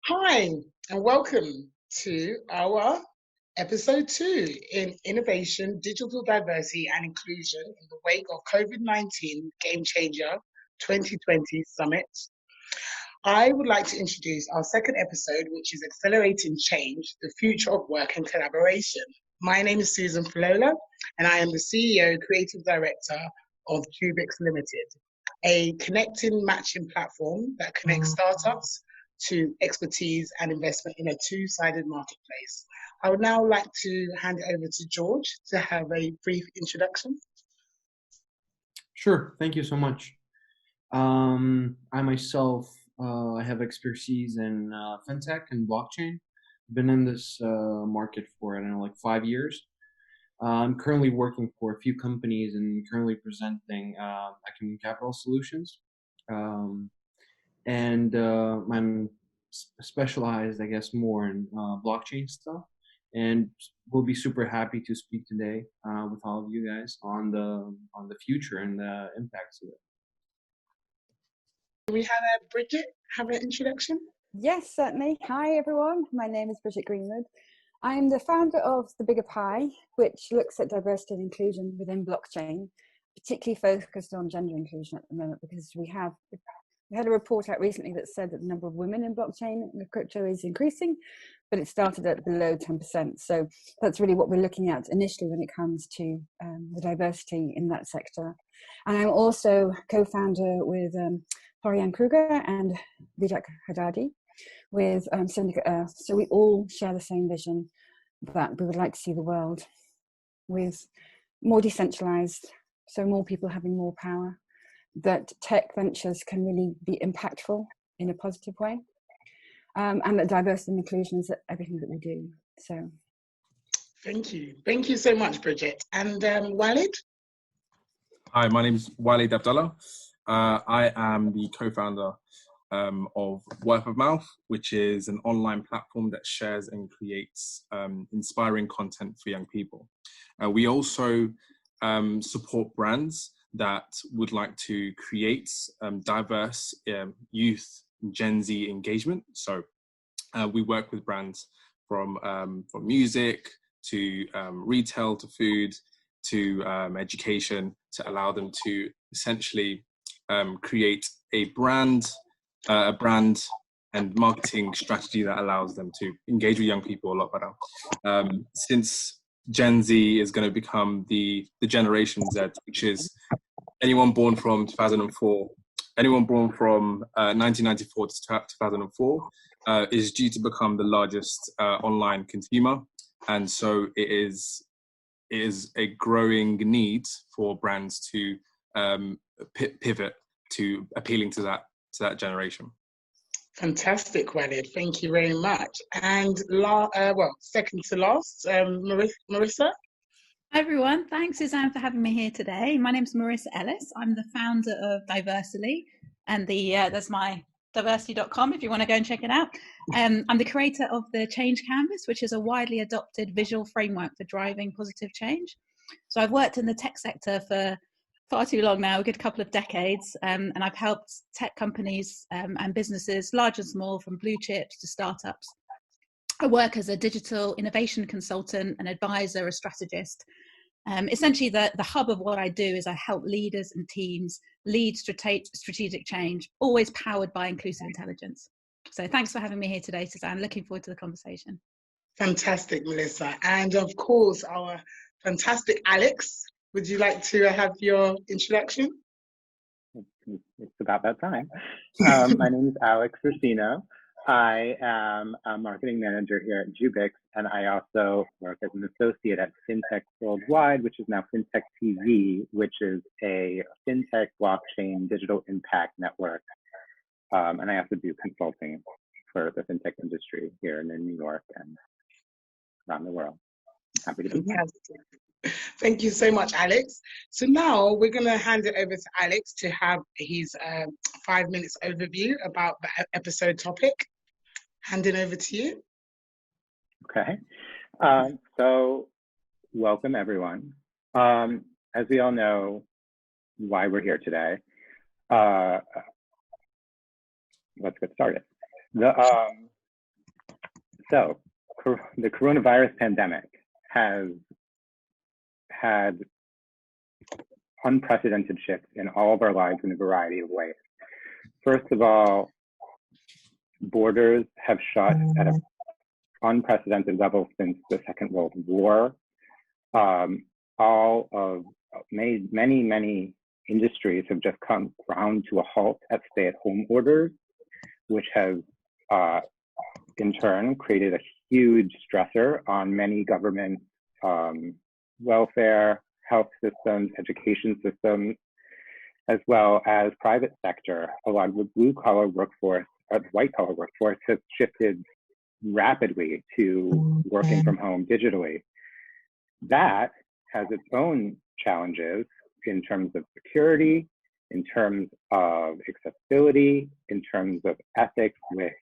Hi, and welcome to our episode 2 in Innovation, Digital Diversity and Inclusion in the wake of COVID-19 Game Changer 2020 Summit. I would like to introduce our second episode, which is Accelerating Change, the Future of Work and Collaboration. My name is Susan Falola, and I am the CEO, Creative Director of JUUBIX Limited, a connecting matching platform that connects startups to expertise and investment in a two-sided marketplace. I would now like to hand it over to George to have a brief introduction. Sure, thank you so much. I myself I have expertise in fintech and blockchain. Been in this market for, I don't know, like 5 years. I'm currently working for a few companies and currently presenting Acumen Capital Solutions. And I'm specialized, I guess, more in blockchain stuff. And we'll be super happy to speak today with all of you guys on the future and the impacts of it. Do we have Bridget have an introduction? Yes, certainly. Hi, everyone. My name is Bridget Greenwood. I'm the founder of The Bigger Pie, which looks at diversity and inclusion within blockchain, particularly focused on gender inclusion at the moment, because we had a report out recently that said that the number of women in blockchain and crypto is increasing, but it started at below 10%. So that's really what we're looking at initially when it comes to the diversity in that sector. And I'm also co-founder with Florian Kruger and Vijay Haddadi with Syndicate Earth. So we all share the same vision that we would like to see the world with more decentralized, so more people having more power, that tech ventures can really be impactful in a positive way, and that diversity and inclusion is everything that we do. So thank you so much, Bridget. And Walyd? Hi, my name is Wiley Devdallah. I am the co-founder of Word of Mouth, which is an online platform that shares and creates inspiring content for young people. We also support brands that would like to create diverse youth Gen Z engagement. So we work with brands from music to retail to food to education to allow them to essentially create a brand and marketing strategy that allows them to engage with young people a lot better. Since Gen Z is going to become the Generation Z, which is anyone born from 2004, anyone born from 1994 to 2004, is due to become the largest online consumer. And so it is a growing need for brands to pivot to appealing to that generation. Fantastic, Walid. Thank you very much. And second to last, Marissa. Hi everyone, thanks Suzanne for having me here today. My name is Marissa Ellis. I'm the founder of Diversily, and there's my diversity.com if you want to go and check it out. I'm the creator of the Change Canvas, which is a widely adopted visual framework for driving positive change. So I've worked in the tech sector for far too long now, a good couple of decades, and I've helped tech companies and businesses, large and small, from blue chips to startups. I work as a digital innovation consultant, an advisor, a strategist. Essentially, the hub of what I do is I help leaders and teams lead strategic change, always powered by inclusive intelligence. So thanks for having me here today, Suzanne. Looking forward to the conversation. Fantastic, Melissa. And of course, our fantastic Alex. Would you like to have your introduction? It's about that time. My name is Alex Ursino. I am a marketing manager here at JUUBIX, and I also work as an associate at Fintech Worldwide, which is now Fintech TV, which is a fintech blockchain digital impact network. And I also do consulting for the fintech industry here in New York and around the world. I'm happy to be here. Thank you so much, Alex. So now we're going to hand it over to Alex to have his 5 minutes overview about the episode topic. Handing over to you. Okay. So welcome, everyone. As we all know why we're here today, let's get started. So the coronavirus pandemic has had unprecedented shifts in all of our lives in a variety of ways. First of all, borders have shut at an unprecedented level since the Second World War. Many industries have just come ground to a halt at stay-at-home orders, which has in turn created a huge stressor on many government welfare, health systems, education systems, as well as private sector. A lot of the blue-collar workforce, white-collar workforce has shifted rapidly to working from home digitally. That has its own challenges in terms of security, in terms of accessibility, in terms of ethics with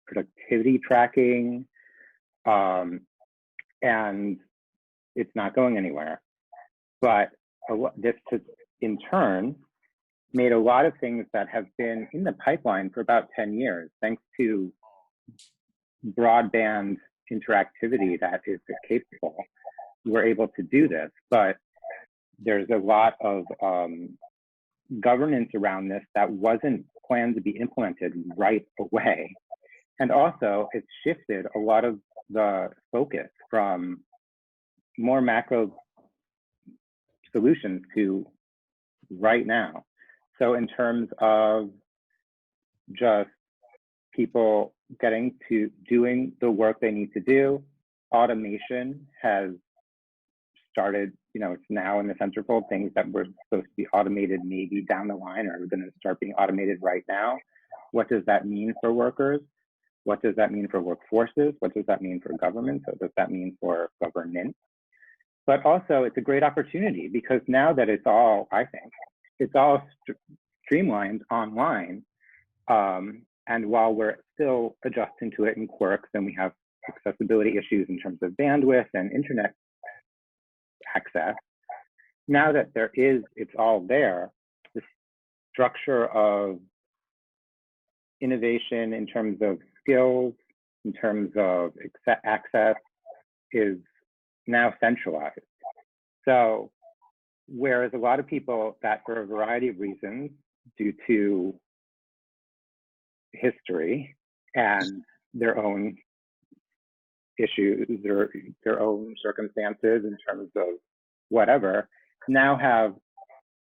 productivity tracking, and it's not going anywhere. But this has, in turn, made a lot of things that have been in the pipeline for about 10 years, thanks to broadband interactivity that is capable. We're able to do this, but there's a lot of governance around this that wasn't planned to be implemented right away. And also, it's shifted a lot of the focus from more macro solutions to right now. So in terms of just people getting to doing the work they need to do, automation has started, it's now in the centerfold. Things that were supposed to be automated maybe down the line are going to start being automated right now. What does that mean for workers? What does that mean for workforces? What does that mean for governments? What does that mean for governance? But also, it's a great opportunity because now that it's all, I think, it's all streamlined online. And while we're still adjusting to it in quirks and we have accessibility issues in terms of bandwidth and internet access, now that it's all there, the structure of innovation in terms of skills, in terms of access is now centralized. So whereas a lot of people that for a variety of reasons due to history and their own issues or their own circumstances in terms of whatever, now have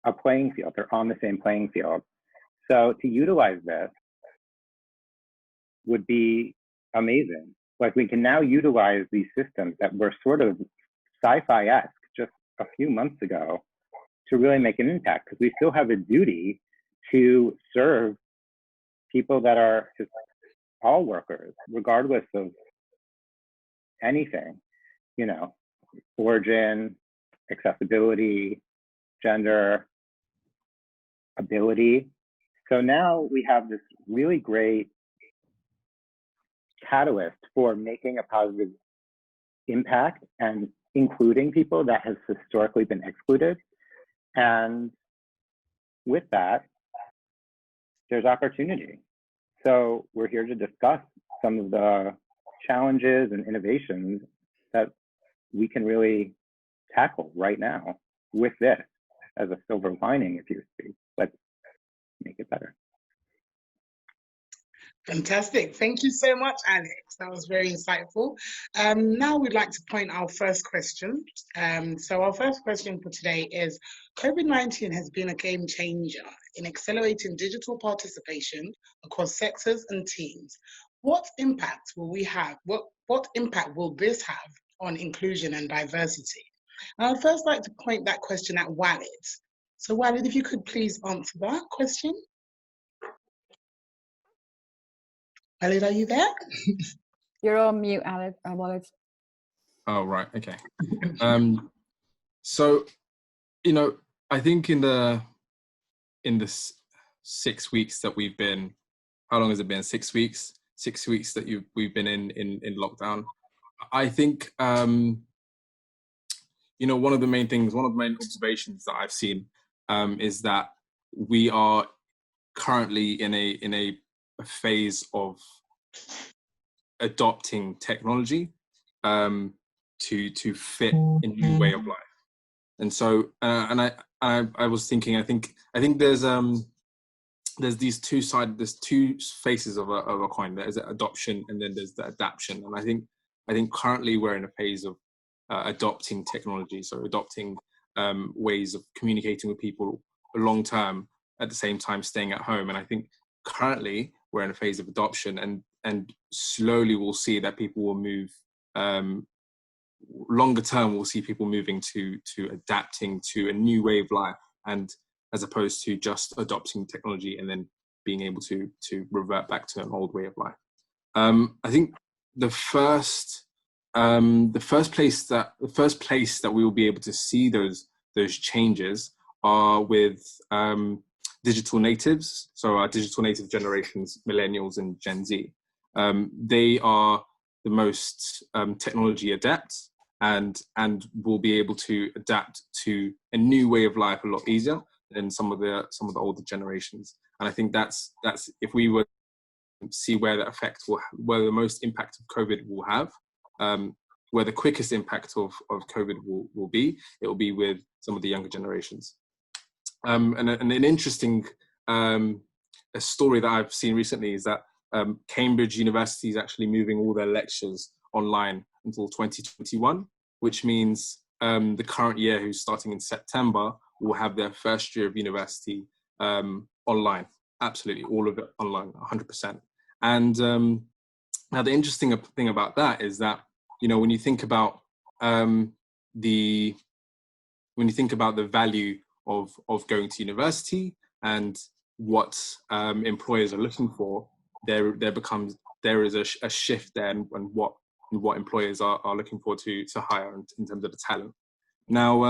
a playing field. They're on the same playing field. So to utilize this would be amazing. Like we can now utilize these systems that were sort of sci-fi-esque just a few months ago to really make an impact, because we still have a duty to serve people that are just all workers, regardless of anything, origin, accessibility, gender, ability. So now we have this really great catalyst for making a positive impact and including people that has historically been excluded. And with that, there's opportunity. So we're here to discuss some of the challenges and innovations that we can really tackle right now with this as a silver lining, if you speak. Let's make it better. Fantastic. Thank you so much, Alex. That was very insightful. Now we'd like to point our first question. So our first question for today is, COVID-19 has been a game changer in accelerating digital participation across sectors and teams. What impact will we have? What impact will this have on inclusion and diversity? And I'd first like to point that question at Walyd. So Walyd, if you could please answer that question. Walyd, are you there? You're on mute, Alex. Walyd. Oh, right. Okay. So, I think in the 6 weeks that we've been, how long has it been? 6 weeks? 6 weeks that we've been in lockdown. I think, one of the main observations that I've seen is that we are currently in a phase of adopting technology to fit a new way of life. And so, I was thinking, I think there's these there's two faces of a coin. There's adoption, and then there's the adaptation. And I think currently we're in a phase of adopting technology, so adopting ways of communicating with people long term, at the same time staying at home. And I think currently we're in a phase of adoption, and slowly we'll see that people will move. Longer term, we'll see people moving to adapting to a new way of life, and as opposed to just adopting technology and then being able to revert back to an old way of life. I think the first place that we will be able to see those changes are with digital natives. So our digital native generations, millennials and Gen Z. They are the most technology adept, and will be able to adapt to a new way of life a lot easier than some of the older generations. And I think that's if we were to see where the effect where the most impact of COVID will have, where the quickest impact of COVID will be, it will be with some of the younger generations. And an interesting a story that I've seen recently is that Cambridge University is actually moving all their lectures online until 2021, which means the current year, who's starting in September, will have their first year of university online. Absolutely, all of it online, 100%. And now the interesting thing about that is that, when you think about the value of going to university and what employers are looking for, there is a shift there, and what employers are looking for to hire in terms of the talent. Now,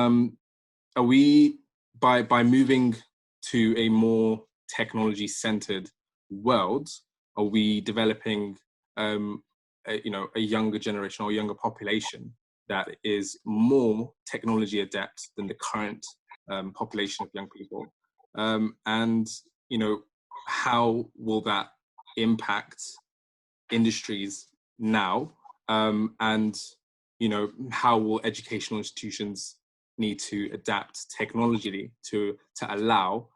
are we by moving to a more technology-centered world, are we developing a younger generation or a younger population that is more technology adept than the current population of young people? And how will that impact industries now? And how will educational institutions need to adapt technologically to allow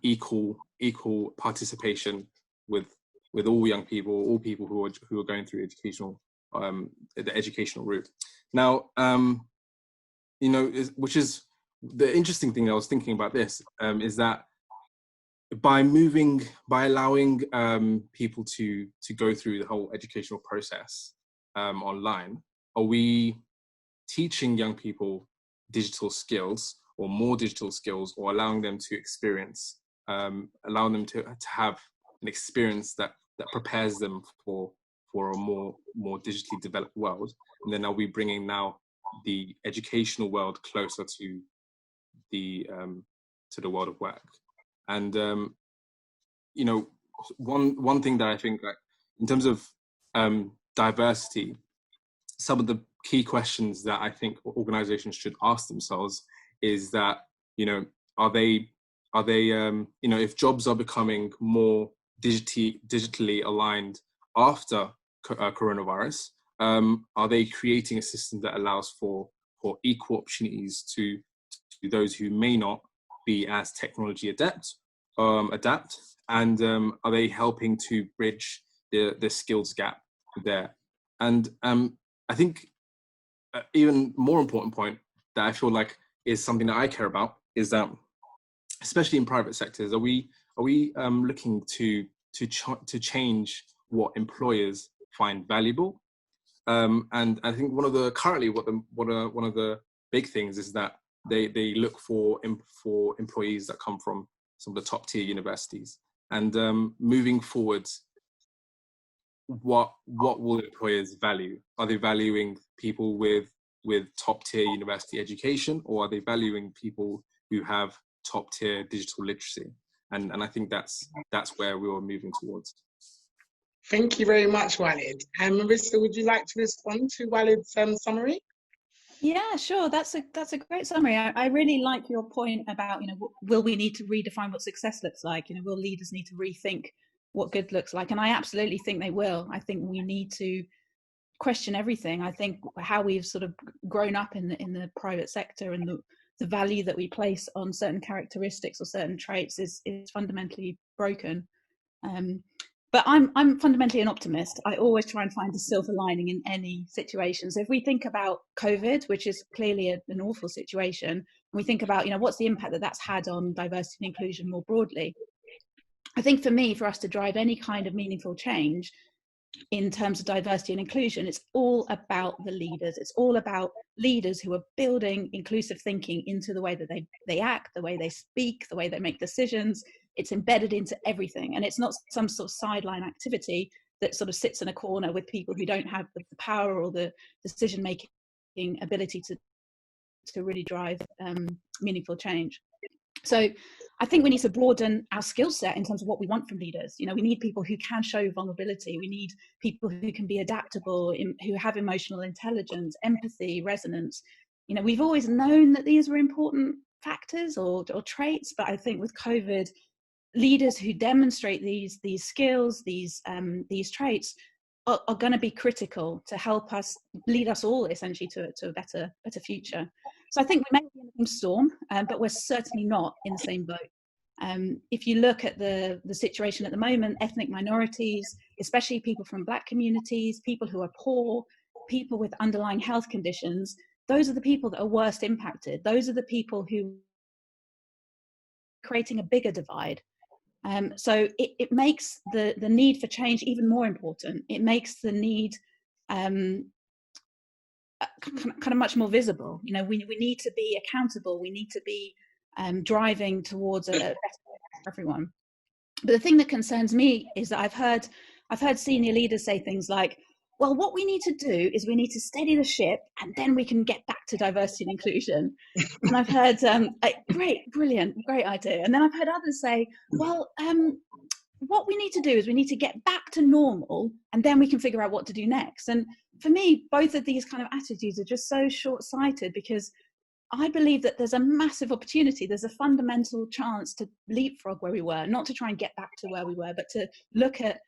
equal participation with all young people, all people who are going through the educational route. Now, which is the interesting thing I was thinking about this, is that by allowing people to go through the whole educational process online, are we teaching young people digital skills, or more digital skills, or allowing them to experience, allowing them to have an experience that prepares them for a more digitally developed world? And then are we bringing now the educational world closer to the world of work? And one thing that I think, that in terms of diversity, some of the key questions that I think organizations should ask themselves is that, are they if jobs are becoming more digitally aligned after coronavirus, are they creating a system that allows for equal opportunities to those who may not be as technology adapt, and are they helping to bridge the skills gap there? And I think even more important point that I feel like is something that I care about is that, especially in private sectors, are we looking to change what employers find valuable? And I think one of the big things is that they look for employees that come from some of the top tier universities. And moving forward, what will employers value? Are they valuing people with top tier university education, or are they valuing people who have top tier digital literacy? And I think that's where we are moving towards. Thank you very much, Walyd. And Marissa, would you like to respond to Walyd's summary? Yeah, sure. That's a great summary. I really like your point about, will we need to redefine what success looks like? Will leaders need to rethink what good looks like. And I absolutely think they will. I think we need to question everything. I think how we've sort of grown up in the private sector and the value that we place on certain characteristics or certain traits is fundamentally broken. But I'm fundamentally an optimist. I always try and find a silver lining in any situation. So if we think about COVID, which is clearly an awful situation, and we think about, what's the impact that that's had on diversity and inclusion more broadly, I think for us to drive any kind of meaningful change in terms of diversity and inclusion, it's all about the leaders. It's all about leaders who are building inclusive thinking into the way that they act, the way they speak, the way they make decisions. It's embedded into everything. And it's not some sort of sideline activity that sort of sits in a corner with people who don't have the power or the decision-making ability to really drive meaningful change. So I think we need to broaden our skill set in terms of what we want from leaders. We need people who can show vulnerability. We need people who can be adaptable, who have emotional intelligence, empathy, resonance. We've always known that these were important factors or traits, but I think with COVID, leaders who demonstrate these skills, these traits are going to be critical to help us lead us all essentially to a better future. So I think we may be in the same storm, but we're certainly not in the same boat. If you look at the situation at the moment, ethnic minorities, especially people from Black communities, people who are poor, people with underlying health conditions, those are the people that are worst impacted. Those are the people who are creating a bigger divide. So it makes the need for change even more important. It makes the need kind of much more visible. We need to be accountable. We need to be driving towards a better for everyone. But the thing that concerns me is that I've heard senior leaders say things like, well, what we need to do is we need to steady the ship and then we can get back to diversity and inclusion. And I've heard, great idea. And then I've heard others say, well, what we need to do is we need to get back to normal and then we can figure out what to do next. And for me, both of these kind of attitudes are just so short-sighted, because I believe that there's a massive opportunity. There's a fundamental chance to leapfrog where we were, not to try and get back to where we were, but to look at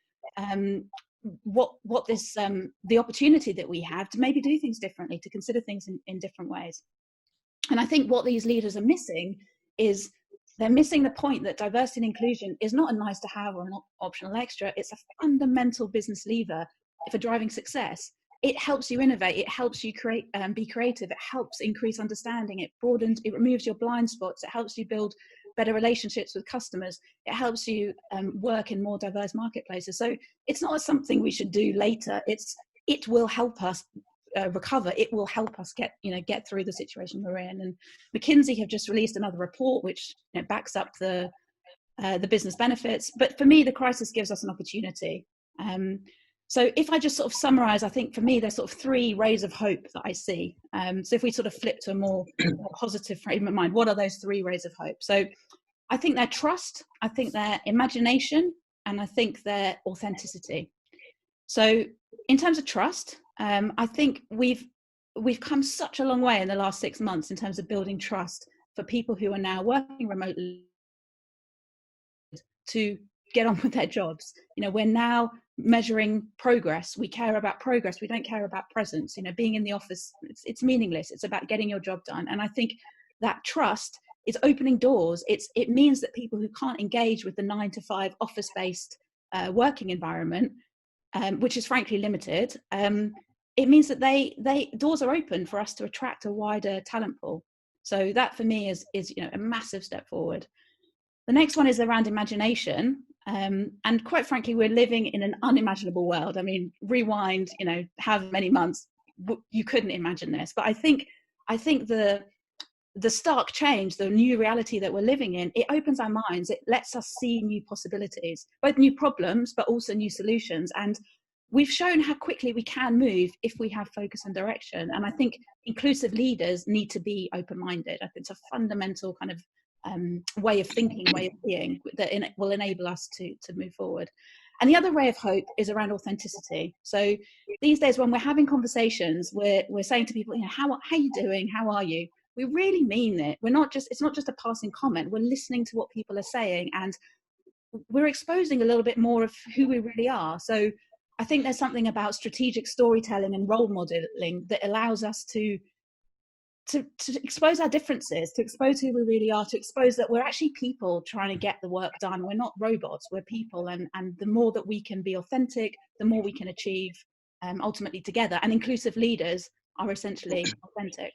what this the opportunity that we have to maybe do things differently, to consider things in different ways. And I think what these leaders are missing is they're missing the point that diversity and inclusion is not a nice to have or an optional extra. It's a fundamental business lever for driving success. It helps you innovate. It helps you be creative. It helps increase understanding. It broadens, it removes your blind spots. It helps you build better relationships with customers. It helps you work in more diverse marketplaces. So it's not something we should do later. It will help us recover. It will help us get through the situation we're in. And McKinsey have just released another report which backs up the business benefits. But for me, the crisis gives us an opportunity. So if I just sort of summarize, I think for me, there's sort of three rays of hope that I see. So if we sort of flip to a more positive frame of mind, what are those three rays of hope? So I think they're trust, I think they're imagination, and I think they're authenticity. So in terms of trust, I think we've come such a long way in the last 6 months in terms of building trust for people who are now working remotely to get on with their jobs. We're now measuring progress. We care about progress. We don't care about presence. Being in the office, it's meaningless. It's about getting your job done. And I think that trust is opening doors. It means that people who can't engage with the 9-to-5 office-based working environment, which is frankly limited, it means that doors are open for us to attract a wider talent pool. So that for me is a massive step forward. The next one is around imagination. And quite frankly, we're living in an unimaginable world. I mean, rewind, how many months, you couldn't imagine this. But I think the stark change, the new reality that we're living in, it opens our minds. It lets us see new possibilities, both new problems, but also new solutions. And we've shown how quickly we can move if we have focus and direction. And I think inclusive leaders need to be open-minded. I think it's a fundamental kind of way of thinking, way of being that will enable us to move forward. And the other ray of hope is around authenticity. So these days when we're having conversations, we're saying to people, how are you doing? How are you? We really mean it. It's not just a passing comment. We're listening to what people are saying, and we're exposing a little bit more of who we really are. So I think there's something about strategic storytelling and role modeling that allows us to expose our differences, to expose who we really are, to expose that we're actually people trying to get the work done. We're not robots, we're people. And the more that we can be authentic, the more we can achieve ultimately together. And inclusive leaders are essentially authentic.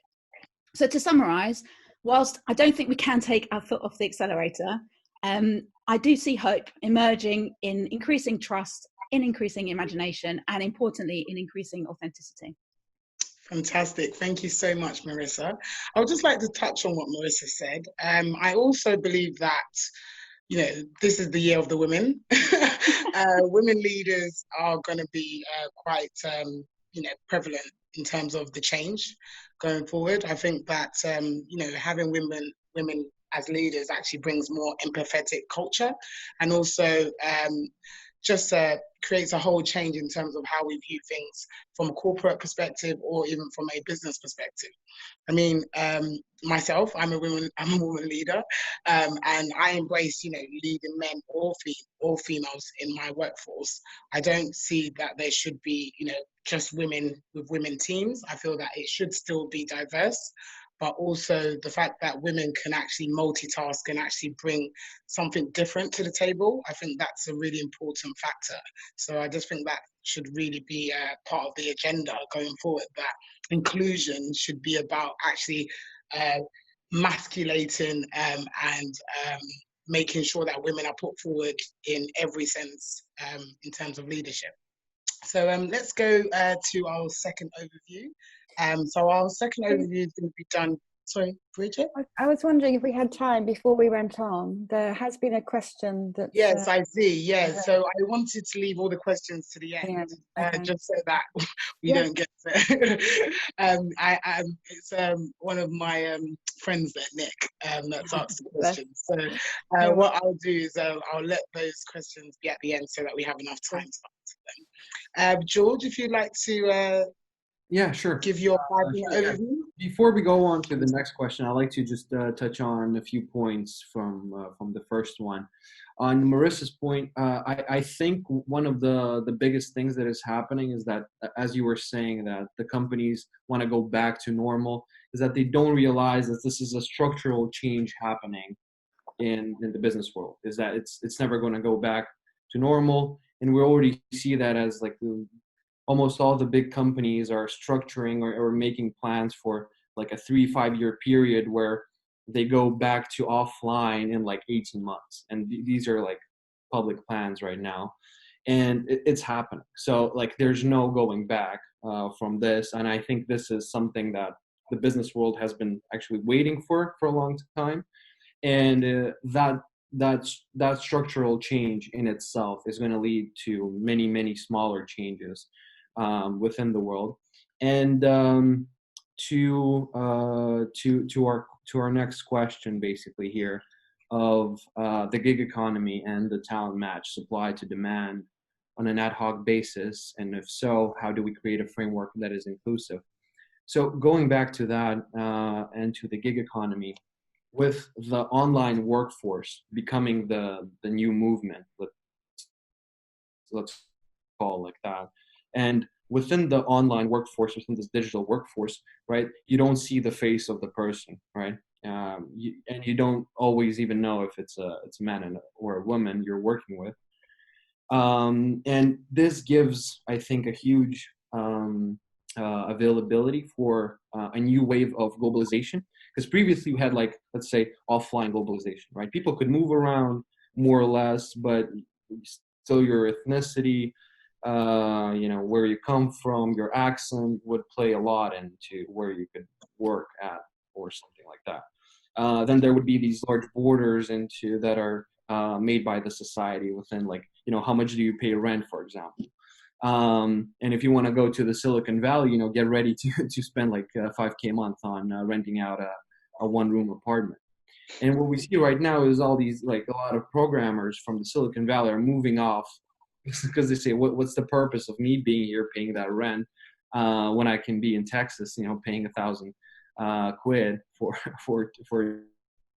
So to summarize, whilst I don't think we can take our foot off the accelerator, I do see hope emerging in increasing trust, in increasing imagination, and importantly, in increasing authenticity. Fantastic. Thank you so much, Marissa. I would just like to touch on what Marissa said. I also believe that, you know, this is the year of the women. Women leaders are going to be quite, you know, prevalent in terms of the change going forward. I think that, you know, having women as leaders actually brings more empathetic culture, and also just creates a whole change in terms of how we view things from a corporate perspective or even from a business perspective. I mean, myself, I'm a woman leader, and I embrace, you know, leading men or females in my workforce. I don't see that there should be, you know, just women with women teams. I feel that it should still be diverse, but also the fact that women can actually multitask and actually bring something different to the table. I think that's a really important factor. So I just think that should really be part of the agenda going forward, that inclusion should be about actually masculating and making sure that women are put forward in every sense in terms of leadership. So let's go to our second overview. So our second overview is going to be done. Sorry, Bridget? I was wondering if we had time before we went on. There has been a question that... Yes, I see. Yeah, so I wanted to leave all the questions to the end, okay. just so that we don't get to... it's one of my friends there, Nick, that's asked the questions. So what I'll do is I'll let those questions be at the end so that we have enough time to answer them. George, if you'd like to... yeah, sure. Give your 5-minute overview. Before we go on to the next question, I'd like to just touch on a few points from the first one. On Marissa's point, I think one of the biggest things that is happening is that, as you were saying, that the companies want to go back to normal, is that they don't realize that this is a structural change happening in the business world. Is that it's never going to go back to normal, and we already see that as like almost all the big companies are structuring or making plans for like a 3-5 year period where they go back to offline in like 18 months. And these are like public plans right now. And it's happening. So like there's no going back from this. And I think this is something that the business world has been actually waiting for a long time. And that structural change in itself is going to lead to many, many smaller changes within the world. And to our next question, basically here, of the gig economy and the talent match, supply to demand on an ad hoc basis, and if so, how do we create a framework that is inclusive? So going back to that and to the gig economy, with the online workforce becoming the new movement, let's call it like that. And within the online workforce, within this digital workforce, right, you don't see the face of the person, right? And you don't always even know if it's a man or a woman you're working with. And this gives, I think, a huge availability for a new wave of globalization. Because previously we had, like, let's say, offline globalization, right? People could move around more or less, but still your ethnicity, where you come from, your accent would play a lot into where you could work at or something like that. Then there would be these large borders that are made by the society within, like, how much do you pay rent, for example. And if you want to go to the Silicon Valley, get ready to spend like $5,000 a month on renting out a one-room apartment. And what we see right now is all these, like, a lot of programmers from the Silicon Valley are moving off because they say, what's the purpose of me being here paying that rent when I can be in Texas, paying $1,000 quid for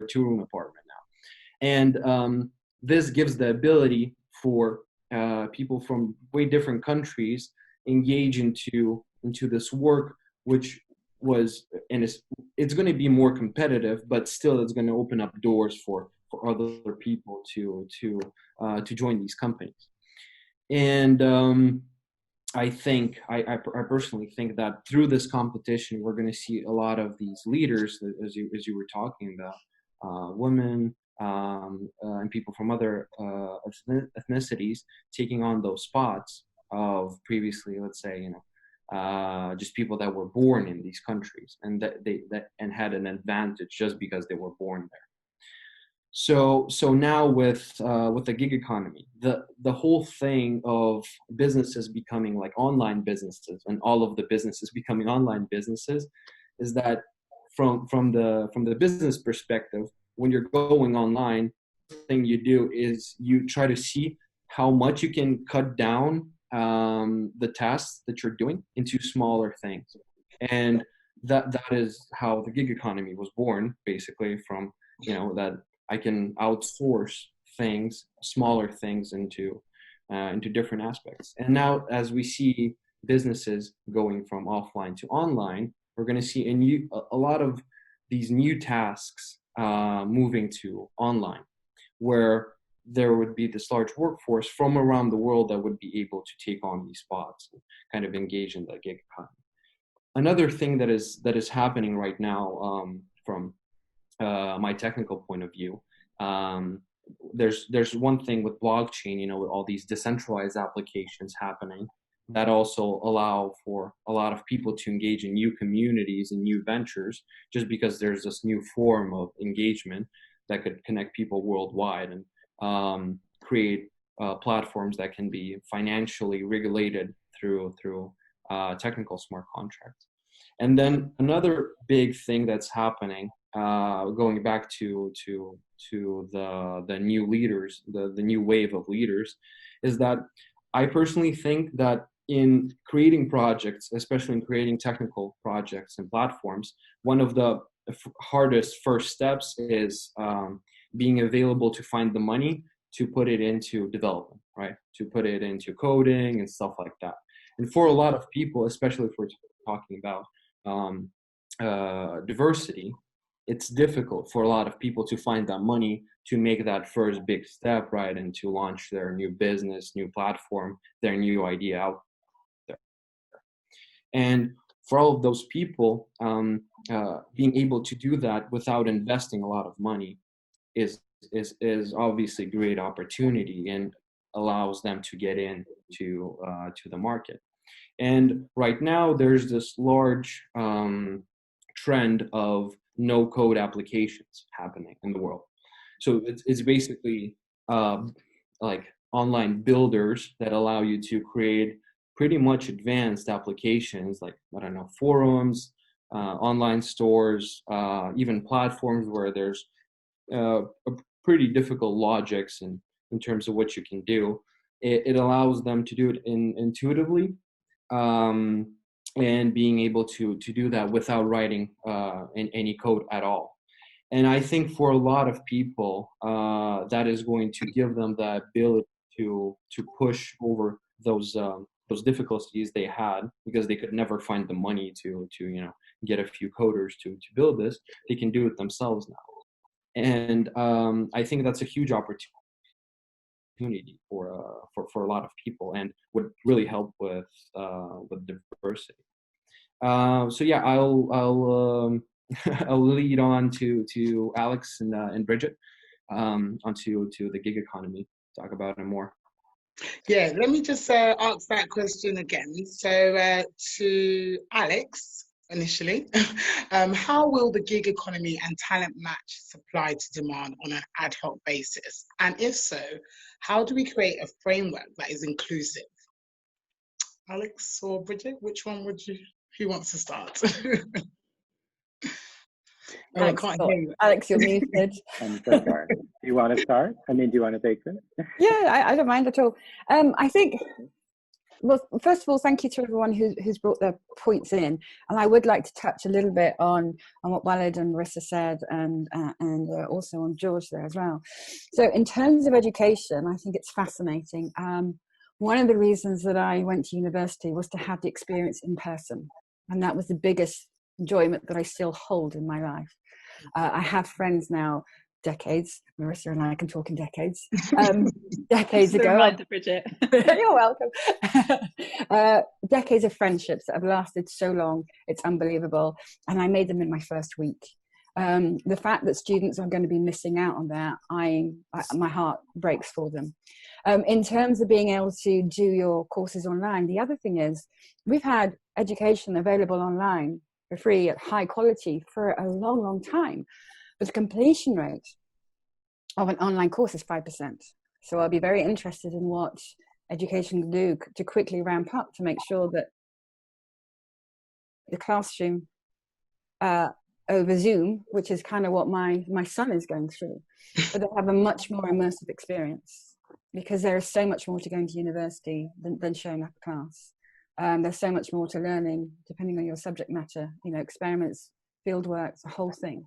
a two-room apartment now. And this gives the ability for people from way different countries engage into this work, which was, and it's going to be more competitive, but still it's going to open up doors for other people to join these companies. And I personally think that through this competition, we're going to see a lot of these leaders, as you were talking about, women and people from other ethnicities taking on those spots of previously, let's say, just people that were born in these countries and that had an advantage just because they were born there. So now with the gig economy, the whole thing of businesses becoming like online businesses and all of the businesses becoming online businesses is that from the business perspective, when you're going online, the thing you do is you try to see how much you can cut down the tasks that you're doing into smaller things. And that is how the gig economy was born, basically, from, that I can outsource things, smaller things into different aspects. And now as we see businesses going from offline to online, we're going to see a lot of these new tasks moving to online, where there would be this large workforce from around the world that would be able to take on these spots and kind of engage in the gig economy. Another thing that is happening right now, from my technical point of view, there's one thing with blockchain, with all these decentralized applications happening that also allow for a lot of people to engage in new communities and new ventures, just because there's this new form of engagement that could connect people worldwide and create platforms that can be financially regulated through technical smart contracts. And then another big thing that's happening, going back to the new leaders, the new wave of leaders, is that I personally think that in creating projects, especially in creating technical projects and platforms, one of the hardest first steps is being available to find the money to put it into development, right? To put it into coding and stuff like that. And for a lot of people, especially if we're talking about diversity, it's difficult for a lot of people to find that money to make that first big step, right? And to launch their new business, new platform, their new idea out there. And for all of those people, being able to do that without investing a lot of money is obviously a great opportunity and allows them to get into to the market. And right now there's this large trend of no code applications happening in the world. So it's basically like online builders that allow you to create pretty much advanced applications, like, I don't know, forums, online stores, even platforms where there's a pretty difficult logics in terms of what you can do. It allows them to do it intuitively, and being able to do that without writing in any code at all. And I think for a lot of people, that is going to give them the ability to push over those difficulties they had, because they could never find the money to get a few coders to build this. They can do it themselves now. And I think that's a huge opportunity for a lot of people, and would really help with diversity. So yeah, I'll I'll lead on to Alex and Bridget onto the gig economy, talk about it more. Yeah, let me just ask that question again. So to Alex initially, how will the gig economy and talent match supply to demand on an ad hoc basis? And if so, how do we create a framework that is inclusive? Alex or Bridget, who wants to start? I can't hear you. Alex, you're muted. I'm so sorry. Do you want to start? Do you want to take this? Yeah, I don't mind at all. I think Well, first of all, thank you to everyone who's brought their points in, and I would like to touch a little bit on what Walyd and Marissa said, and also on George there as well. So, in terms of education, I think it's fascinating. One of the reasons that I went to university was to have the experience in person, and that was the biggest enjoyment that I still hold in my life. I have friends now. Decades, Marissa and I can talk in decades. Decades ago, reminder, Bridget. You're welcome. Decades of friendships that have lasted so long, it's unbelievable. And I made them in my first week. The fact that students are going to be missing out on that, my heart breaks for them. In terms of being able to do your courses online, the other thing is we've had education available online for free at high quality for a long, long time. But the completion rate of an online course is 5%. So I'll be very interested in what education can do to quickly ramp up to make sure that the classroom over Zoom, which is kind of what my son is going through, but they have a much more immersive experience, because there is so much more to going to university than showing up a class. There's so much more to learning, depending on your subject matter, experiments, field work, the whole thing.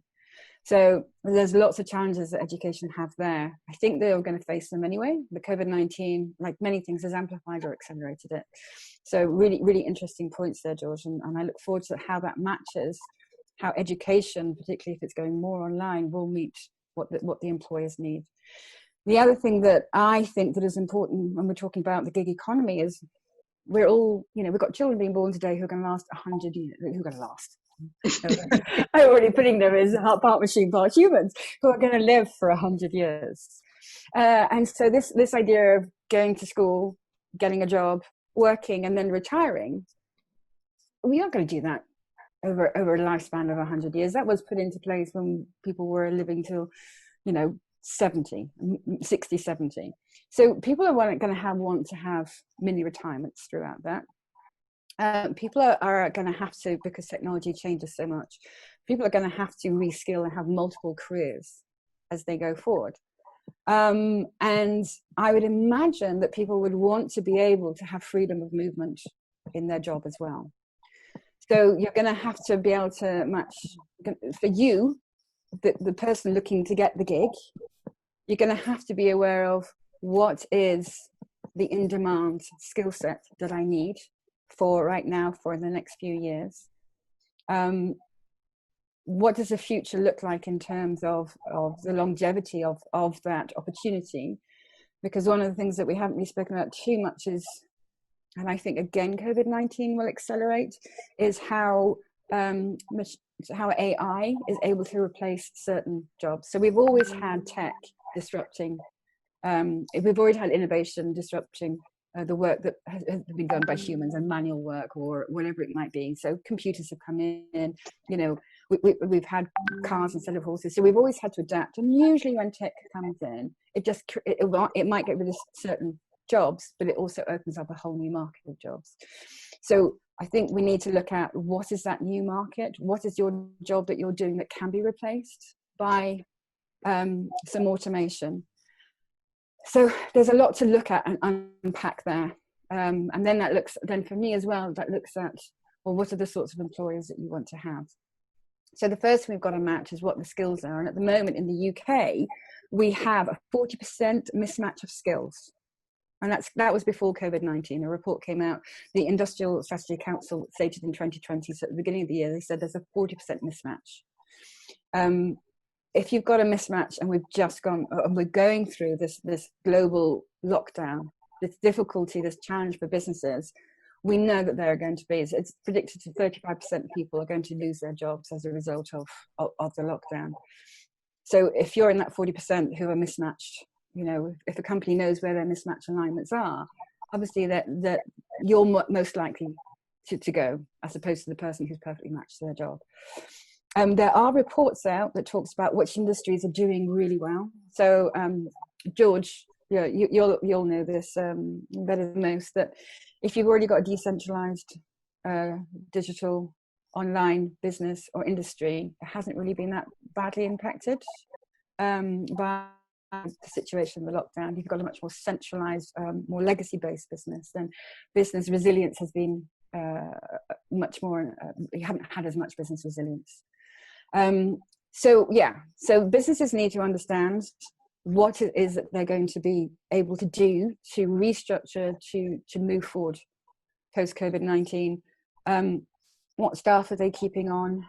So there's lots of challenges that education have there. I think they're going to face them anyway. The COVID-19, like many things, has amplified or accelerated it. So really, really interesting points there, George. And I look forward to how that matches, how education, particularly if it's going more online, will meet what the employers need. The other thing that I think that is important when we're talking about the gig economy is we're all, we've got children being born today who are going to last 100 years, who are going to last. I'm already putting them as part machine, part humans, who are going to live for 100 years. And so this idea of going to school, getting a job, working, and then retiring, we aren't going to do that over a lifespan of 100 years. That was put into place when people were living till, 60, 70. So people are want to have mini retirements throughout that. People are going to have to, because technology changes so much, people are going to have to reskill and have multiple careers as they go forward. And I would imagine that people would want to be able to have freedom of movement in their job as well. So you're going to have to be able to match, for you, the person looking to get the gig, you're going to have to be aware of what is the in-demand skill set that I need for right now, for the next few years. What does the future look like in terms of the longevity of that opportunity? Because one of the things that we haven't really spoken about too much is, and I think again COVID-19 will accelerate, is how AI is able to replace certain jobs. So we've always had tech disrupting, we've always had innovation disrupting the work that has been done by humans, and manual work or whatever it might be. So computers have come in, we've had cars instead of horses. So we've always had to adapt. And usually when tech comes in, it might get rid of certain jobs, but it also opens up a whole new market of jobs. So I think we need to look at what is that new market? What is your job that you're doing that can be replaced by some automation? So there's a lot to look at and unpack there. And then for me as well, that looks at, well, what are the sorts of employers that you want to have? So the first thing we've got to match is what the skills are. And at the moment in the UK, we have a 40% mismatch of skills. And that was before COVID-19. A report came out, the Industrial Strategy Council stated in 2020, so at the beginning of the year, they said there's a 40% mismatch. If you've got a mismatch and we're going through this global lockdown, this difficulty, this challenge for businesses, we know that there are going to be, it's predicted that 35% of people are going to lose their jobs as a result of the lockdown. So if you're in that 40% who are mismatched, if a company knows where their mismatch alignments are, obviously that you're most likely to go, as opposed to the person who's perfectly matched to their job. There are reports out that talks about which industries are doing really well. So George, you'll know this better than most, that if you've already got a decentralized digital online business or industry, it hasn't really been that badly impacted by the situation of the lockdown, you've got a much more centralized, more legacy-based business, then business resilience has been much more, you haven't had as much business resilience. So businesses need to understand what it is that they're going to be able to do to restructure, to move forward post-COVID-19. What staff are they keeping on?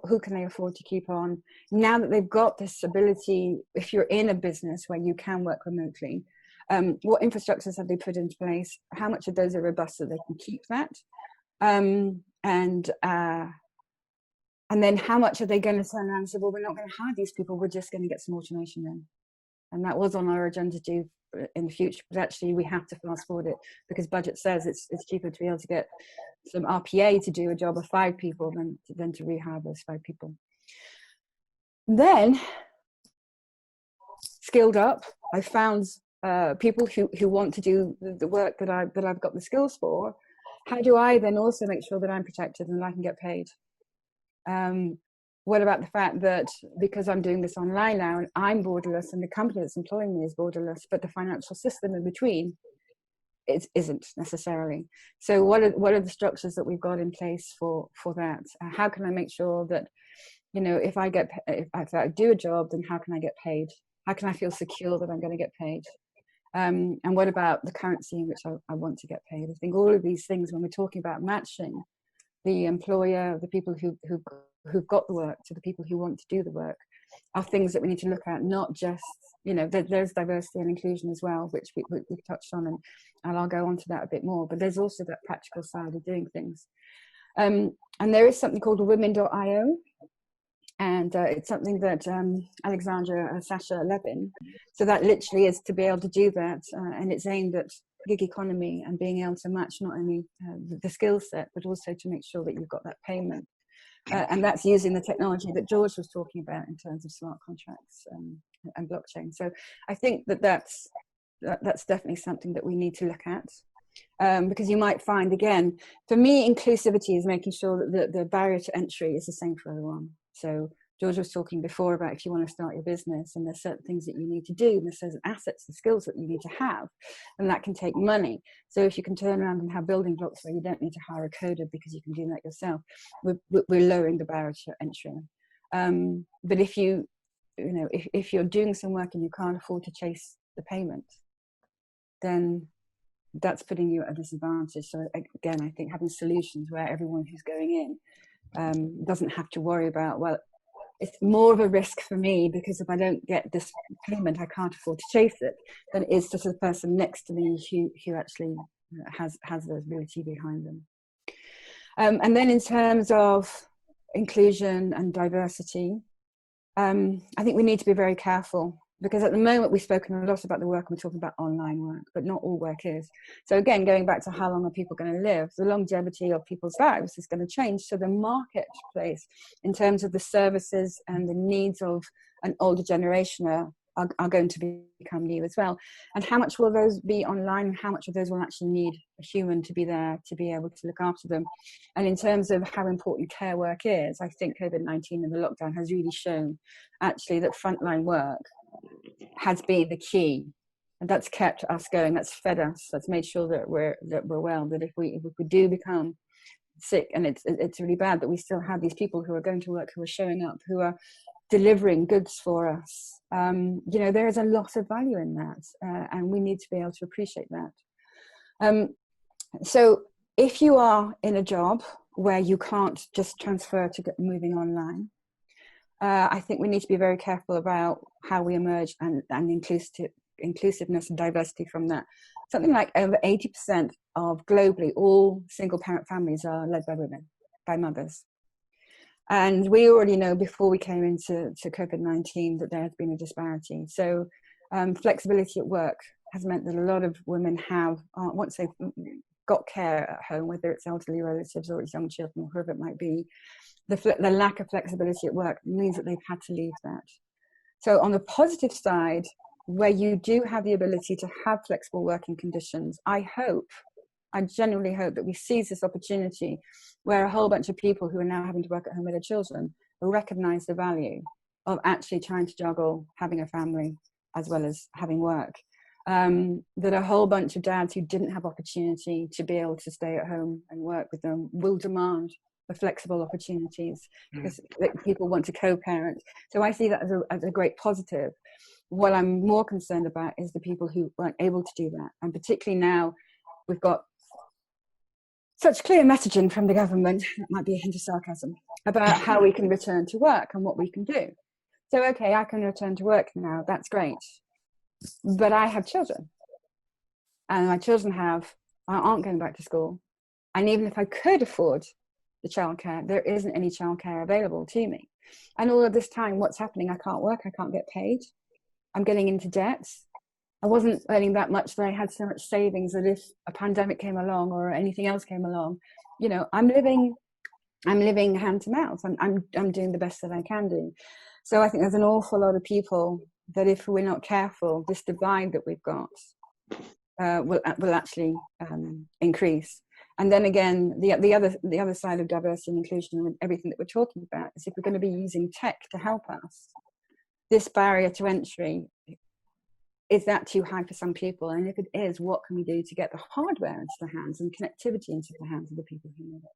Who can they afford to keep on? Now that they've got this ability, if you're in a business where you can work remotely, what infrastructures have they put in place? How much of those are robust so they can keep that? And then how much are they going to turn around and say, well, we're not going to hire these people, we're just going to get some automation in. And that was on our agenda to do in the future, but actually we have to fast forward it because budget says it's cheaper to be able to get some RPA to do a job of 5 people than to rehire those 5 people. Then, skilled up, I found people who want to do the work that I've got the skills for. How do I then also make sure that I'm protected and I can get paid? What about the fact that because I'm doing this online now and I'm borderless and the company that's employing me is borderless, but the financial system in between isn't necessarily. So what are the structures that we've got in place for that? How can I make sure that, you know, if I do a job, then how can I get paid? How can I feel secure that I'm going to get paid? And what about the currency in which I want to get paid? I think all of these things, when we're talking about matching the employer, the people who've got the work to the people who want to do the work, are things that we need to look at, not just, you know, there's diversity and inclusion as well, which we've touched on, and I'll go on to that a bit more, but there's also that practical side of doing things. And there is something called women.io, and it's something that Alexandra Sasha Levin, so that literally is to be able to do that, and it's aimed at gig economy and being able to match not only the skill set, but also to make sure that you've got that payment. And that's using the technology that George was talking about in terms of smart contracts and blockchain. So I think that's definitely something that we need to look at, because you might find, again, for me, inclusivity is making sure that the barrier to entry is the same for everyone. So George was talking before about if you want to start your business and there's certain things that you need to do, and there's certain assets and skills that you need to have, and that can take money. So if you can turn around and have building blocks where you don't need to hire a coder because you can do that yourself, we're lowering the barrier to entry. But if if you're doing some work and you can't afford to chase the payment, then that's putting you at a disadvantage. So again, I think having solutions where everyone who's going in doesn't have to worry about, well, it's more of a risk for me because if I don't get this payment, I can't afford to chase it, than it is just the person next to me who actually has the ability behind them. And then in terms of inclusion and diversity, I think we need to be very careful, because at the moment we've spoken a lot about the work, and we're talking about online work, but not all work is. So again, going back to how long are people going to live, the longevity of people's lives is going to change. So the marketplace in terms of the services and the needs of an older generation are going to become new as well. And how much will those be online, and how much of those will actually need a human to be there to be able to look after them? And in terms of how important care work is, I think COVID-19 and the lockdown has really shown actually that frontline work has been the key, and that's kept us going, that's fed us, that's made sure that we're well, that if we do become sick and it's really bad, that we still have these people who are going to work, who are showing up, who are delivering goods for us. There is a lot of value in that, and we need to be able to appreciate that. So if you are in a job where you can't just transfer to get moving online, I think we need to be very careful about how we emerge and inclusiveness and diversity from that. Something like over 80% of globally all single parent families are led by women, by mothers. And we already know before we came into COVID-19 that there has been a disparity. So flexibility at work has meant that a lot of women have, once they've got care at home, whether it's elderly relatives or it's young children or whoever it might be, the lack of flexibility at work means that they've had to leave that. So on the positive side, where you do have the ability to have flexible working conditions, I genuinely hope that we seize this opportunity where a whole bunch of people who are now having to work at home with their children will recognize the value of actually trying to juggle having a family as well as having work. That a whole bunch of dads who didn't have opportunity to be able to stay at home and work with them will demand the flexible opportunities because people want to co-parent. So I see that as a great positive. What I'm more concerned about is the people who weren't able to do that. And particularly now we've got such clear messaging from the government, that might be a hint of sarcasm, about how we can return to work and what we can do. So, okay, I can return to work now, that's great. But I have children, and my children aren't going back to school. And even if I could afford the childcare, there isn't any childcare available to me. And all of this time, what's happening? I can't work, I can't get paid. I'm getting into debt. I wasn't earning that much, but I had so much savings that if a pandemic came along or anything else came along, you know, I'm living hand to mouth. I'm doing the best that I can do. So I think there's an awful lot of people that if we're not careful, this divide that we've got will actually increase. And then again, the other side of diversity and inclusion and everything that we're talking about is if we're going to be using tech to help us, this barrier to entry, is that too high for some people? And if it is, what can we do to get the hardware into the hands and connectivity into the hands of the people who need it?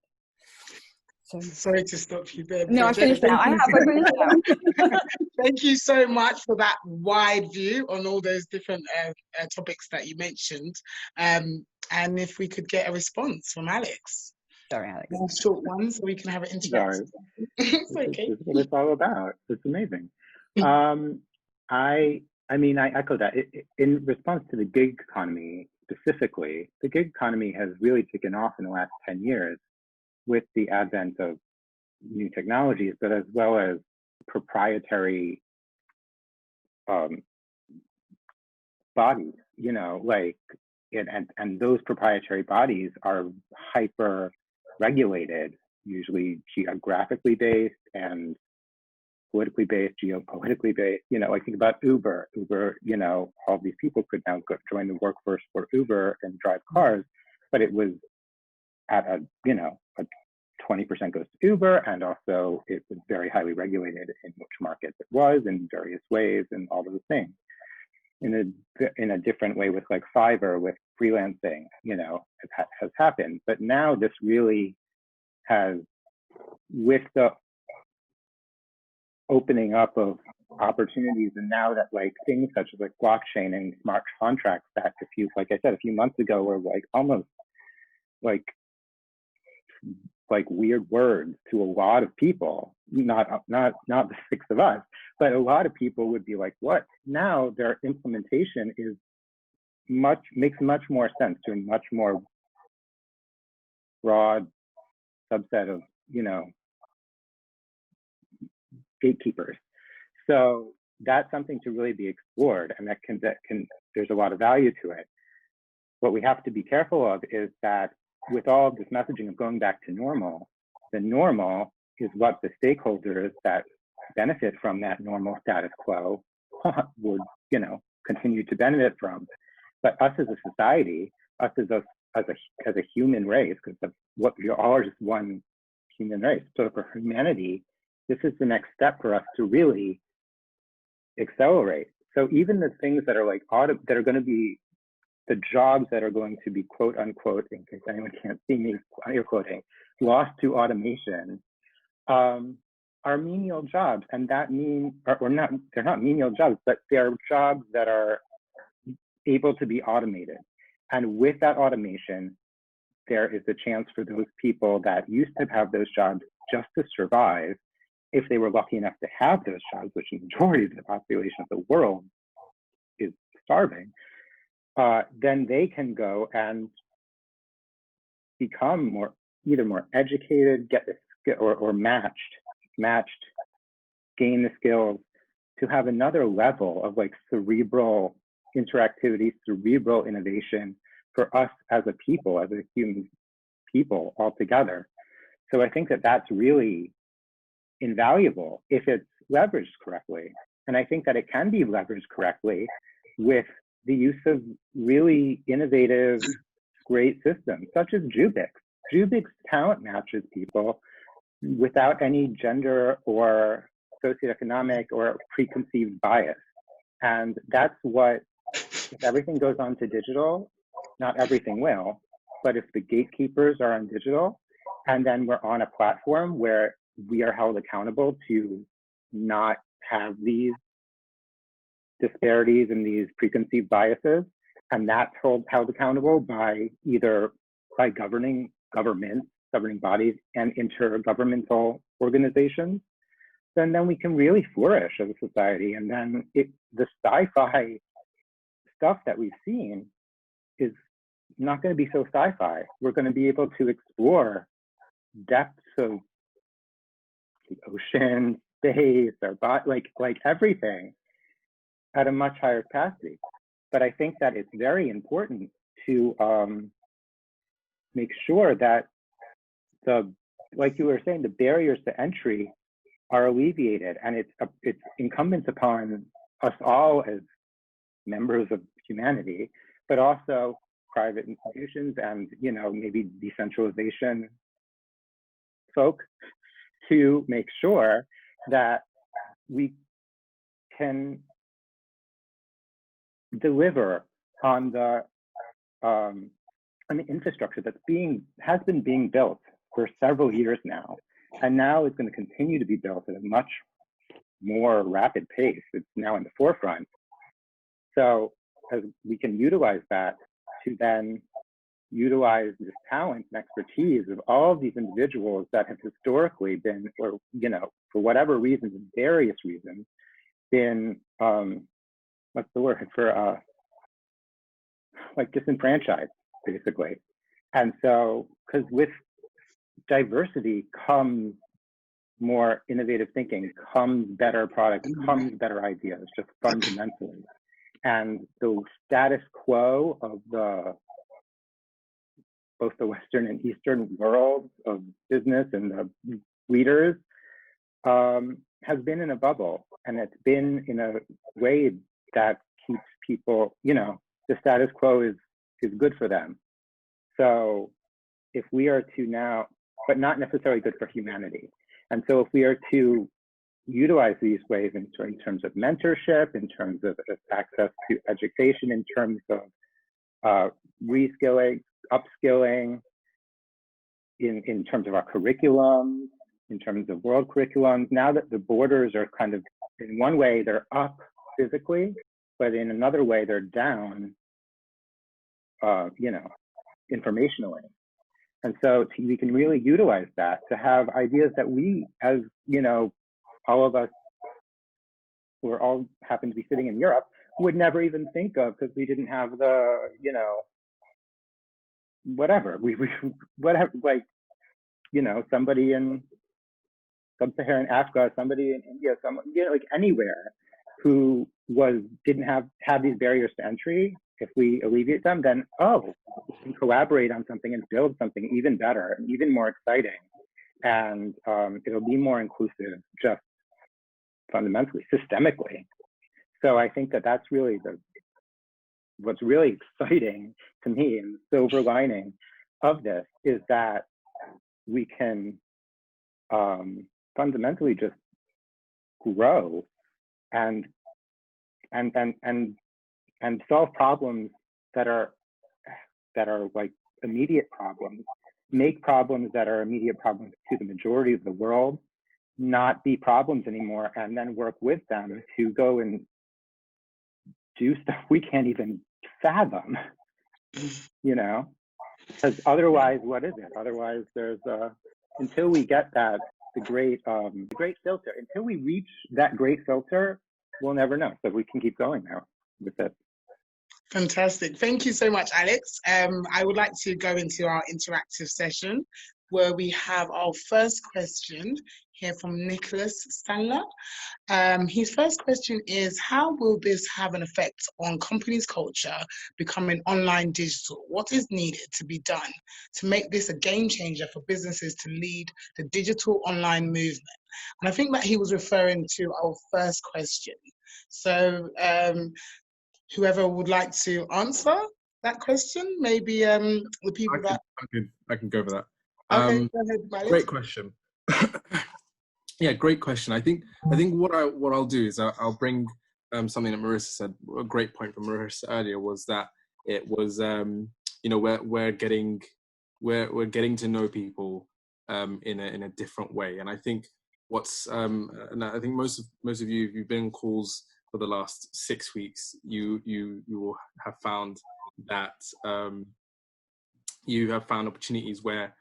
So, sorry to stop you there. No, I finished now. I finished now. Thank you so much for that wide view on all those different topics that you mentioned. And if we could get a response from Alex. Sorry, Alex. More short ones so we can have an interaction. It's okay. This is what it's all about. It's amazing. I mean, I echo that. In response to the gig economy specifically, the gig economy has really taken off in the last 10 years with the advent of new technologies, but as well as proprietary bodies, you know, like, and those proprietary bodies are hyper regulated, usually geographically based and politically based, geopolitically based. You know, I think about Uber, you know, all these people could now join the workforce for Uber and drive cars, but it was at a 20% goes to Uber, and also it was very highly regulated in which markets it was in various ways and all those things. In a different way with like Fiverr, with freelancing, you know, has happened. But now this really has, with the opening up of opportunities, and now that like things such as like blockchain and smart contracts that like I said, a few months ago were like almost like weird words to a lot of people, not the six of us, but a lot of people would be like, what? Now their implementation is makes much more sense to a much more broad subset of, you know, gatekeepers. So that's something to really be explored, and that can there's a lot of value to it. What we have to be careful of is that with all of this messaging of going back to normal, the normal is what the stakeholders that benefit from that normal status quo would, you know, continue to benefit from. But us as a society, us as a human race, because what we all are just one human race. So for humanity, this is the next step for us to really accelerate. So even the things that are like that are going to be the jobs that are going to be quote unquote, in case anyone can't see me air quoting, lost to automation, are menial jobs. And that means, or not, they're not menial jobs, but they are jobs that are able to be automated. And with that automation, there is a chance for those people that used to have those jobs just to survive, if they were lucky enough to have those jobs, which the majority of the population of the world is starving, then they can go and become either more educated, get the skill, or matched, gain the skills to have another level of like cerebral interactivity, cerebral innovation for us as a people, as a human people altogether. So I think that that's really invaluable if it's leveraged correctly. And I think that it can be leveraged correctly with the use of really innovative, great systems, such as JUUBIX. JUUBIX talent matches people without any gender or socioeconomic or preconceived bias. And that's what, if everything goes on to digital, not everything will, but if the gatekeepers are on digital, and then we're on a platform where we are held accountable to not have these disparities and these preconceived biases, and that's held accountable by either by governing governments, governing bodies, and intergovernmental organizations, then we can really flourish as a society. And then the sci-fi stuff that we've seen is not going to be so sci-fi. We're going to be able to explore depths of the ocean, space, our body, like everything at a much higher capacity. But I think that it's very important to make sure that like you were saying, the barriers to entry are alleviated, and it's incumbent upon us all as members of humanity, but also private institutions and, you know, maybe decentralization folk, to make sure that we can deliver on the infrastructure that's has been being built for several years now, and now is going to continue to be built at a much more rapid pace. It's now in the forefront. So as we can utilize that to then utilize this talent and expertise of all of these individuals that have historically been, or, you know, for whatever reasons, various reasons, been, what's the word for, like disenfranchised, basically. And so, because with diversity comes more innovative thinking, comes better products, comes better ideas, just fundamentally. And the status quo of both the Western and Eastern worlds of business and the leaders has been in a bubble, and it's been in a way that keeps people, you know, the status quo is good for them. So if we are to now, but not necessarily good for humanity. And so if we are to utilize these ways in terms of mentorship, in terms of access to education, in terms of reskilling, upskilling, in terms of our curriculum, in terms of world curriculums, now that the borders are kind of, in one way, they're up physically, but in another way, they're down, you know, informationally. And so we can really utilize that to have ideas that we, as, you know, all of us who are all happen to be sitting in Europe, would never even think of, because we didn't have the, you know, whatever, whatever, like, you know, somebody in sub-Saharan Africa, somebody in India, someone, you know, like anywhere who didn't have these barriers to entry. If we alleviate them, then, we can collaborate on something and build something even better and even more exciting. And it'll be more inclusive, just fundamentally, systemically. So I think that that's really what's really exciting to me, and the silver lining of this is that we can fundamentally just grow and solve problems that are like immediate problems, make problems that are immediate problems to the majority of the world not be problems anymore, and then work with them to go and do stuff we can't even fathom, you know, because otherwise, what is it? Otherwise, there's until we get the great filter, until we reach that great filter, we'll never know. So we can keep going now with it. Fantastic. Thank you so much, Alex. I would like to go into our interactive session where we have our first question here from Nicholas Stanler. His first question is, how will this have an effect on companies' culture becoming online digital? What is needed to be done to make this a game changer for businesses to lead the digital online movement? And I think that he was referring to our first question. So whoever would like to answer that question, maybe the people I can go for that. Okay, go ahead, Walyd. Great question. Yeah, great question. I think what I'll do is I'll bring something that Marissa said, a great point from Marissa earlier, was that it was, you know, we're getting to know people in a different way. And I think and I think most of you, if you've been on calls for the last 6 weeks, you will have found that you have found opportunities where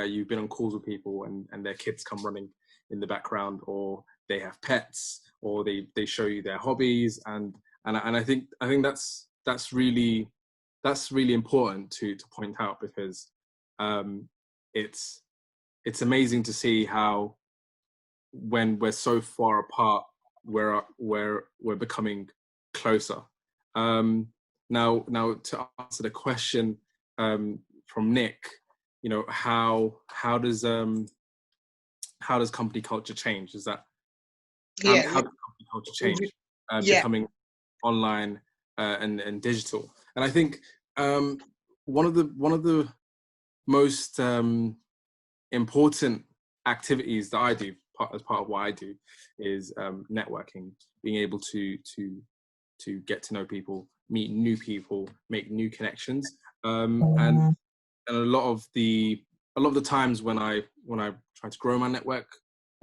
you've been on calls with people and their kids come running in the background, or they have pets, or they show you their hobbies, and I think that's really important to point out, because it's amazing to see how, when we're so far apart, we're becoming closer. Now to answer the question from Nick, you know, how does company culture change? Is that how does company culture change becoming online and digital? And I think one of the most important activities that I do as part of what I do is networking, being able to get to know people, meet new people, make new connections, and a lot of the times when I try to grow my network,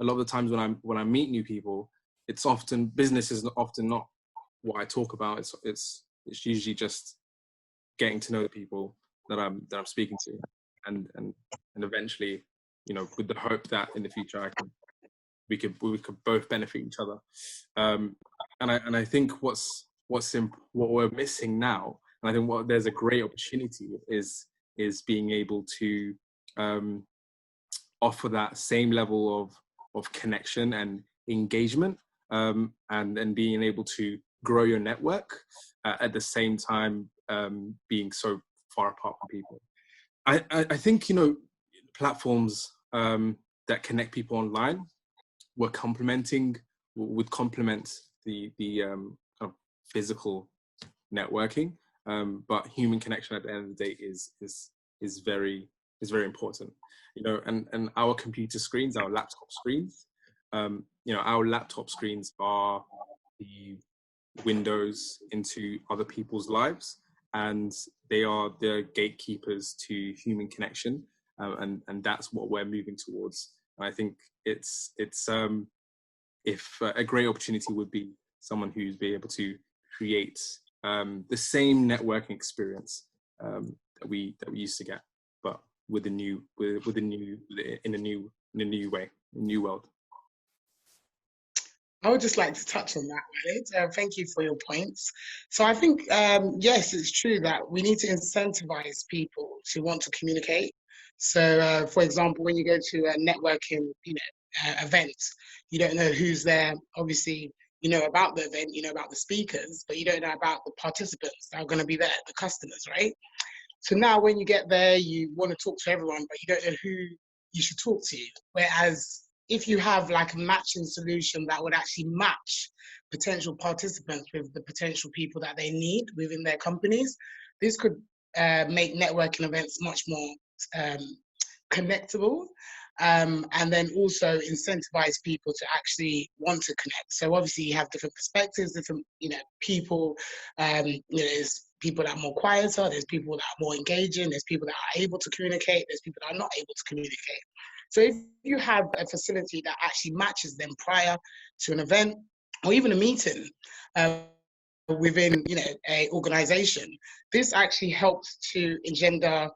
a lot of the times when I meet new people, it's often, business is often not what I talk about. It's usually just getting to know the people that I'm speaking to, and eventually, you know, with the hope that in the future we could both benefit each other. And I think what we're missing now, and I think there's a great opportunity is being able to offer that same level of connection and engagement, and being able to grow your network at the same time being so far apart from people. I think, you know, platforms that connect people online would complement the kind of physical networking, but human connection at the end of the day is very important. You know, and our computer screens, our laptop screens, you know, our laptop screens are the windows into other people's lives, and they are the gatekeepers to human connection, and that's what we're moving towards. And I think it's if a great opportunity would be someone who's be able to create the same networking experience that we used to get, but with a new in a new way, a new world. I would just like to touch on that, Walyd. Thank you for your points. So I think, yes, it's true that we need to incentivize people to want to communicate. So, for example, when you go to a networking, event, you don't know who's there. Obviously, you know about the event, you know about the speakers, but you don't know about the participants that are going to be there, the customers, right? So now when you get there, you want to talk to everyone, but you don't know who you should talk to. Whereas if you have like a matching solution that would actually match potential participants with the potential people that they need within their companies, this could make networking events much more connectable, and then also incentivize people to actually want to connect. So obviously you have different perspectives, different people. There's people that are more quieter, there's people that are more engaging, there's people that are able to communicate, there's people that are not able to communicate. So if you have a facility that actually matches them prior to an event or even a meeting within a organization, this actually helps to engender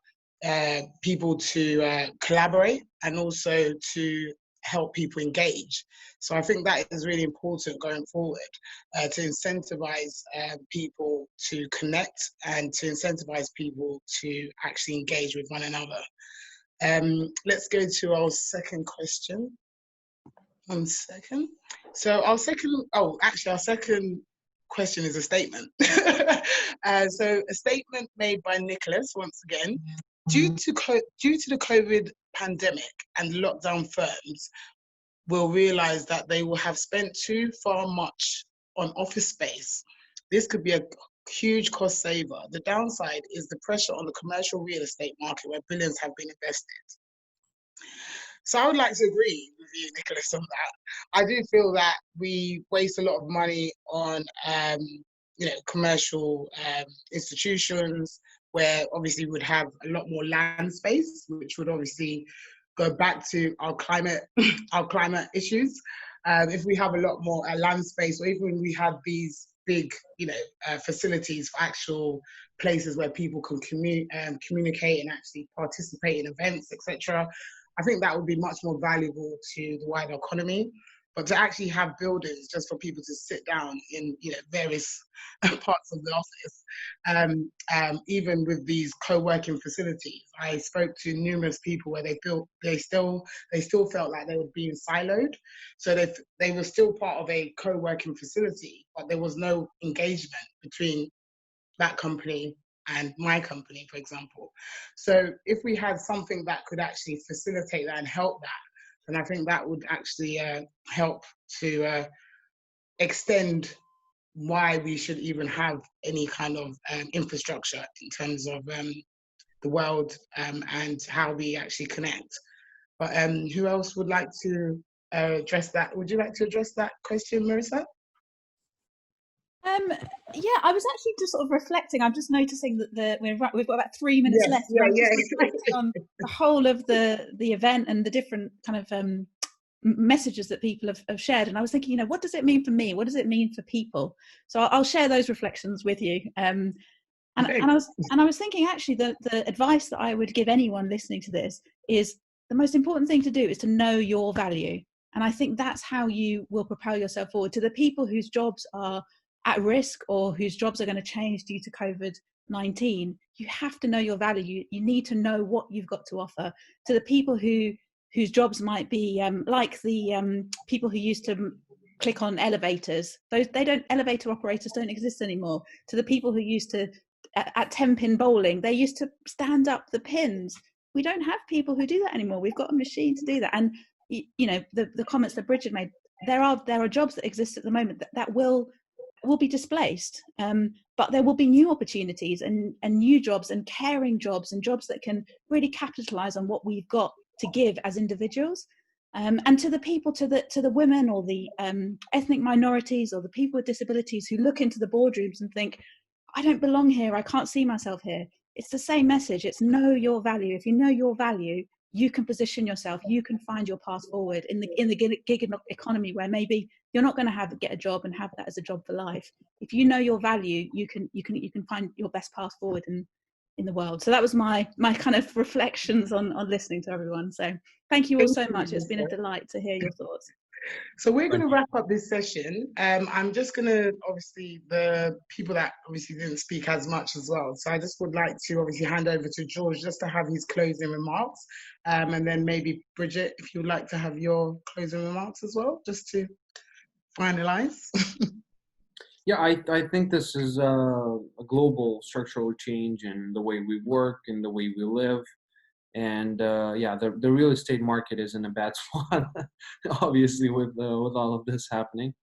people to collaborate and also to help people engage. So I think that is really important going forward, to incentivize people to connect and to incentivize people to actually engage with one another. Let's go to our second question. 1 second. So our second question is a statement. So a statement made by Nicholas, once again. Due to the COVID pandemic and lockdown, firms will realize that they will have spent too far much on office space. This could be a huge cost saver. The downside is the pressure on the commercial real estate market where billions have been invested. So I would like to agree with you, Nicholas, on that. I do feel that we waste a lot of money on, commercial institutions where obviously we'd have a lot more land space, which would obviously go back to our climate, our climate issues. If we have a lot more land space, or even we have these big, facilities for actual places where people can communicate and actually participate in events, etc. I think that would be much more valuable to the wider economy. But to actually have buildings just for people to sit down in, various parts of the office, even with these co-working facilities, I spoke to numerous people where they still felt like they were being siloed. So they were still part of a co-working facility, but there was no engagement between that company and my company, for example. So if we had something that could actually facilitate that and help that, then I think that would actually help to extend why we should even have any kind of infrastructure in terms of the world and how we actually connect. But who else would like to address that? Would you like to address that question, Marissa? Yeah, I was actually just sort of reflecting. I'm just noticing that we've got about 3 minutes left. Yeah, I'm just reflecting on the whole of the event and the different kind of messages that people have shared. And I was thinking, what does it mean for me? What does it mean for people? So I'll share those reflections with you. And I was thinking actually the advice that I would give anyone listening to this is the most important thing to do is to know your value. And I think that's how you will propel yourself forward. To the people whose jobs are at risk or whose jobs are going to change due to COVID-19, you have to know your value. You need to know what you've got to offer. To the people whose jobs might be like the people who used to click on elevators, elevator operators don't exist anymore. To the people who used to at 10-pin bowling, they used to stand up the pins. We don't have people who do that anymore. We've got a machine to do that. And the comments that Bridget made, there are jobs that exist at the moment that will be displaced, but there will be new opportunities and new jobs and caring jobs and jobs that can really capitalize on what we've got to give as individuals. And to the people, to the women or the ethnic minorities or the people with disabilities who look into the boardrooms and think, I don't belong here, I can't see myself here. It's the same message. It's know your value. If you know your value, you can position yourself, you can find your path forward in the gig economy where maybe you're not going to get a job and have that as a job for life. If you know your value, you can find your best path forward in the world. So that was my kind of reflections on listening to everyone. So thank you all so much. It's been a delight to hear your thoughts. So we're going to wrap up this session. I'm just going to, obviously, the people that obviously didn't speak as much as well. So I just would like to obviously hand over to George just to have his closing remarks. And then maybe Bridget, if you would like to have your closing remarks as well, just to finalize. Yeah, I think this is a global structural change in the way we work and the way we live. And yeah, the real estate market is in a bad spot, obviously, with all of this happening.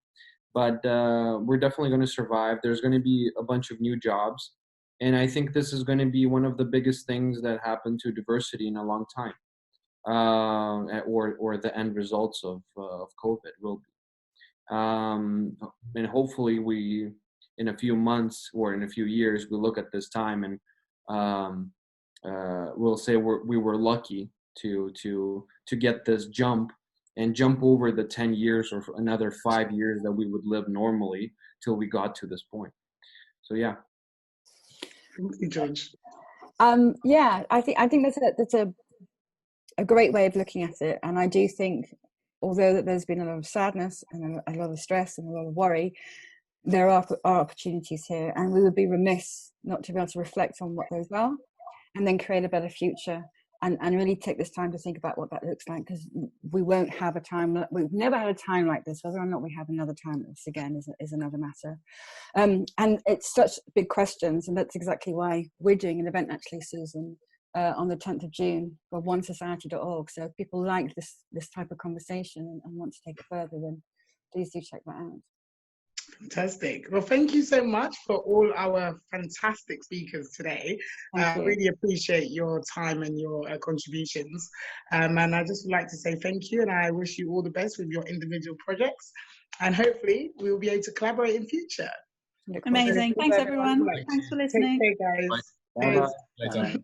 But we're definitely going to survive. There's going to be a bunch of new jobs. And I think this is going to be one of the biggest things that happened to diversity in a long time, or the end results of COVID will be. And hopefully we, in a few months or in a few years, we look at this time and we'll say we were lucky to get this jump and jump over the 10 years or another 5 years that we would live normally till we got to this point. So yeah. Thank you, George. Yeah, I think that's a great way of looking at it, and I do think, although that there's been a lot of sadness and a lot of stress and a lot of worry, there are opportunities here, and we would be remiss not to be able to reflect on what those are and then create a better future and really take this time to think about what that looks like, because we won't have a time, we've never had a time like this. Whether or not we have another time like this again is another matter. And it's such big questions, and that's exactly why we're doing an event actually, Susan, on the 10th of June for onesociety.org. So if people like this type of conversation and want to take it further, then please do check that out. Fantastic. Well, thank you so much for all our fantastic speakers today. Thank you. Really appreciate your time and your contributions. And I just would like to say thank you, and I wish you all the best with your individual projects. And hopefully we will be able to collaborate in future. Amazing. Thanks, everyone. Thanks for listening. Take care, guys. Bye. Bye. Later.